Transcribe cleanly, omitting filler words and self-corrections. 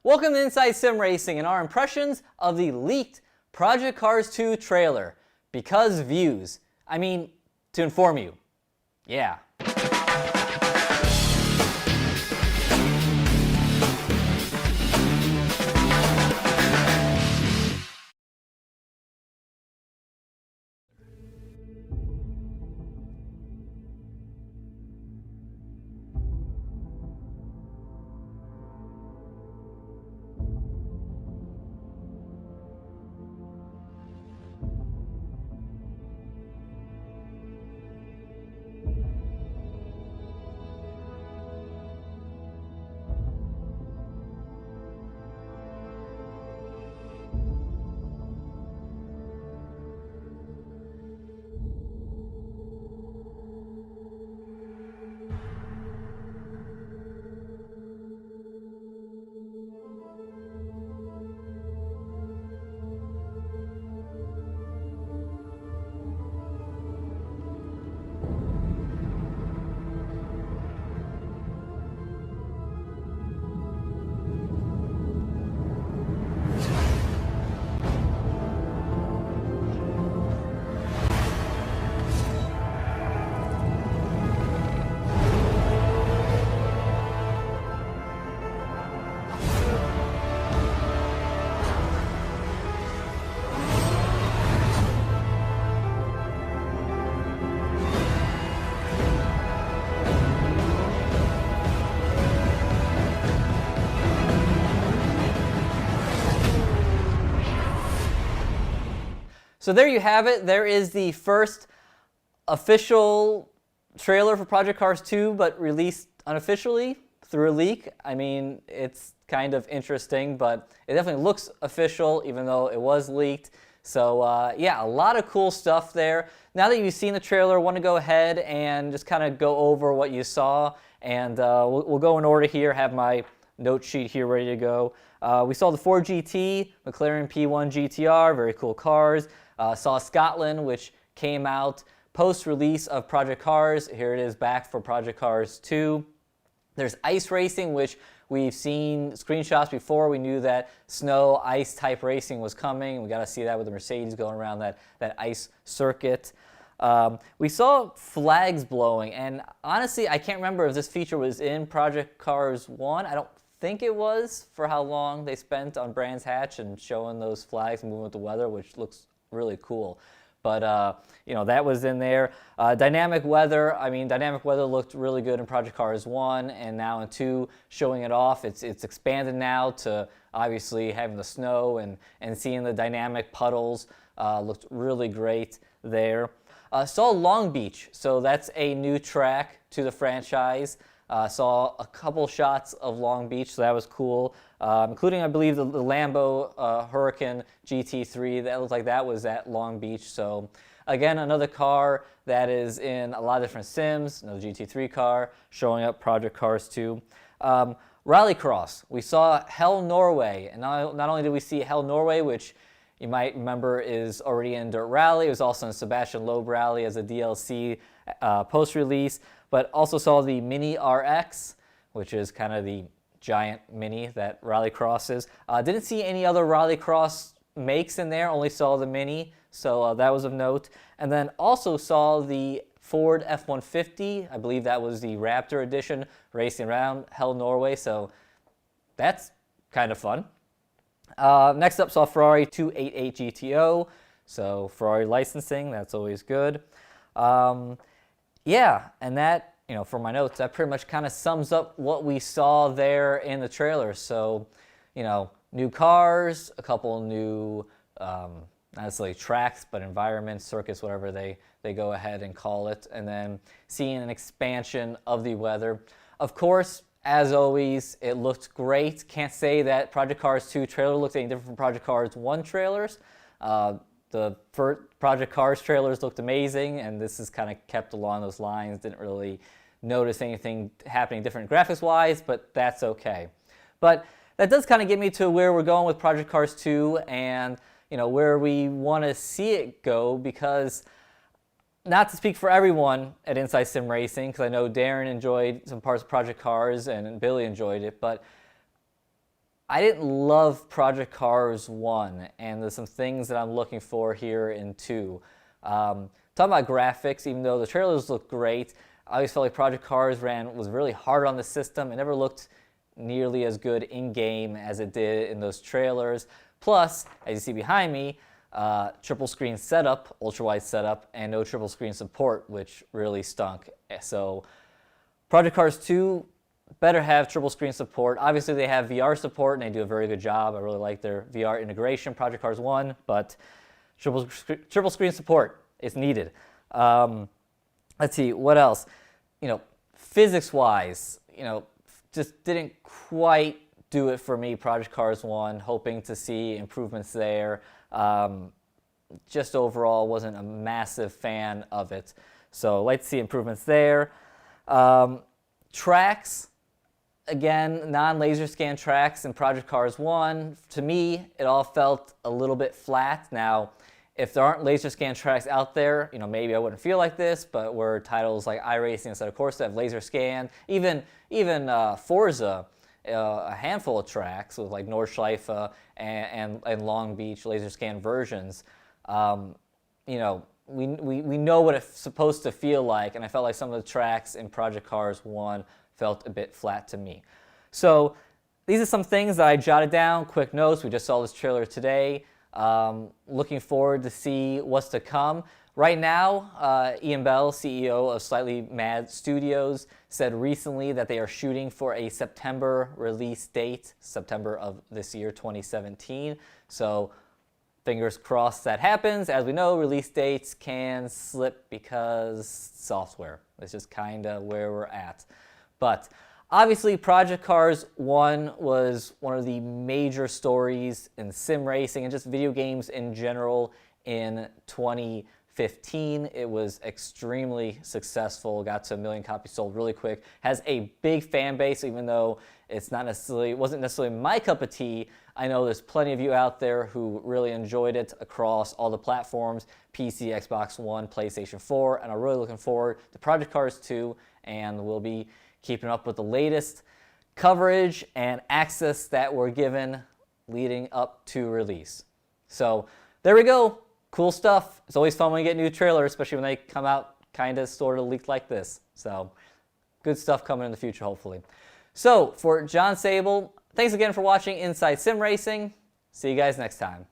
Welcome to Inside Sim Racing and our impressions of the leaked Project Cars 2 trailer. Because views. I mean, to inform you. Yeah. So there you have it. There is the first official trailer for Project Cars 2, but released unofficially through a leak. I mean, it's kind of interesting, but it definitely looks official, even though it was leaked. So yeah, a lot of cool stuff there. Now that you've seen the trailer, I want to go ahead and just kind of go over what you saw, and we'll go in order here. Have my note sheet here ready to go. We saw the Ford GT, McLaren P1 GTR, very cool cars. Saw Scotland, which came out post-release of Project Cars. Here it is back for Project Cars 2. There's ice racing, which we've seen screenshots before. We knew that snow, ice type racing was coming. We got to see that with the Mercedes going around that ice circuit. We saw flags blowing, and honestly, I can't remember if this feature was in Project Cars 1. I don't think it was, for how long they spent on Brands Hatch and showing those flags moving with the weather, which looks really cool. But you know, that was in there. Dynamic weather, I mean, dynamic weather looked really good in Project Cars 1, and now in 2, showing it off. It's expanded now to obviously having the snow and seeing the dynamic puddles. Looked really great there. Saw Long Beach, so that's a new track to the franchise. Saw a couple shots of Long Beach, so that was cool, including, I believe, the Lambo Hurricane GT3. That looked like that was at Long Beach. So again, another car that is in a lot of different sims, another GT3 car, showing up Project Cars 2. Rallycross, we saw Hell Norway, and not only did we see Hell Norway, which you might remember is already in Dirt Rally, it was also in Sebastian Loeb Rally as a DLC post-release, but also saw the Mini RX, which is kind of the giant Mini that Rallycross is. Didn't see any other Rallycross makes in there, only saw the Mini, so that was of note. And then also saw the Ford F-150, I believe that was the Raptor edition, racing around Hell Norway, so that's kind of fun. Next up, saw Ferrari 288 GTO, so Ferrari licensing, that's always good. Yeah, and that, you know, for my notes, that pretty much kind of sums up what we saw there in the trailer. So, you know, new cars, a couple new, not necessarily tracks, but environments, circuits, whatever they go ahead and call it, and then seeing an expansion of the weather. Of course, as always, it looked great. Can't say that Project Cars 2 trailer looked any different from Project Cars 1 trailers. The first Project Cars trailers looked amazing, and this is kind of kept along those lines. Didn't really notice anything happening different graphics-wise, but that's okay. But that does kind of get me to where we're going with Project Cars 2 and, you know, where we want to see it go, because not to speak for everyone at Inside Sim Racing, because I know Darren enjoyed some parts of Project Cars and Billy enjoyed it, but I didn't love Project Cars 1, and there's some things that I'm looking for here in 2. Talking about graphics, even though the trailers look great, I always felt like Project Cars was really hard on the system. It never looked nearly as good in-game as it did in those trailers. Plus, as you see behind me, triple screen setup, ultra-wide setup, and no triple screen support, which really stunk. So Project Cars 2 better have triple screen support. Obviously, they have VR support, and they do a very good job. I really like their VR integration, Project Cars 1, but triple screen support is needed. Let's see, what else? Physics-wise, just didn't quite do it for me, Project Cars 1, hoping to see improvements there. Just overall wasn't a massive fan of it. So like to see improvements there. Tracks, again, non-laser scan tracks in Project Cars 1. To me, it all felt a little bit flat. Now, if there aren't laser scan tracks out there, maybe I wouldn't feel like this, but where titles like iRacing instead of Corsa have laser scan, even Forza, a handful of tracks with like Nordschleife and Long Beach laser scan versions, we know what it's supposed to feel like, and I felt like some of the tracks in Project Cars 1 felt a bit flat to me. So these are some things that I jotted down, quick notes. We just saw this trailer today. Looking forward to see what's to come. Right now, Ian Bell, CEO of Slightly Mad Studios, said recently that they are shooting for a September release date, September of this year, 2017. So fingers crossed that happens. As we know, release dates can slip because software. It's just kind of where we're at. But obviously, Project Cars 1 was one of the major stories in sim racing and just video games in general in 2015. It was extremely successful, got to 1 million copies sold really quick, has a big fan base, even though wasn't necessarily my cup of tea. I know there's plenty of you out there who really enjoyed it across all the platforms, PC, Xbox One, PlayStation 4, and I'm really looking forward to Project Cars 2, and we'll be keeping up with the latest coverage and access that we're given leading up to release. So there we go. Cool stuff. It's always fun when you get new trailers, especially when they come out kind of sort of leaked like this. So good stuff coming in the future, hopefully. So for John Sable, thanks again for watching Inside Sim Racing. See you guys next time.